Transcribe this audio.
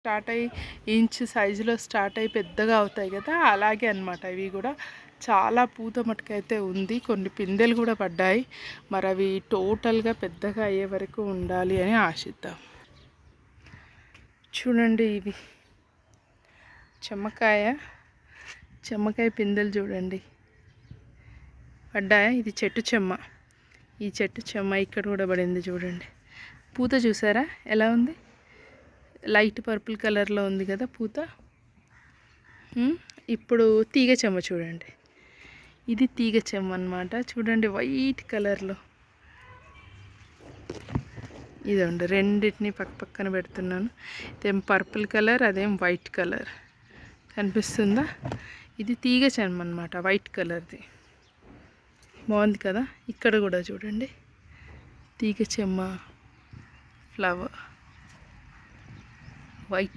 Start అయ్యి inch సైజులో start అయ్యి పెద్దగా అవుతాయి కదా, అలాగే అన్నమాట. ఇవి కూడా చాలా పూత మటుకైతే ఉంది, కొన్ని పిందెలు కూడా పడ్డాయి. మరి అవి టోటల్గా పెద్దగా అయ్యే వరకు ఉండాలి అని ఆశిద్దాం. చూడండి, ఇవి చెమ్మకాయ పిందెలు చూడండి పడ్డాయా. ఇది చెట్టు చెమ్మ, ఈ చెట్టు చెమ్మ ఇక్కడ కూడా పడింది చూడండి. పూత చూసారా ఎలా ఉంది, లైట్ పర్పుల్ కలర్లో ఉంది కదా పూత. ఇప్పుడు తీగ చెమ్మ చూడండి, ఇది తీగ చెమ్మ అన్నమాట. చూడండి వైట్ కలర్లో. ఇదండి, రెండింటిని పక్క పక్కన పెడుతున్నాను. ఇదేం పర్పుల్ కలర్, అదేం వైట్ కలర్, కనిపిస్తుందా. ఇది తీగ చెమ్మ అన్నమాట, వైట్ కలర్ది. బాగుంది కదా. ఇక్కడ కూడా చూడండి తీగ చెమ్మ ఫ్లవర్ వైట్.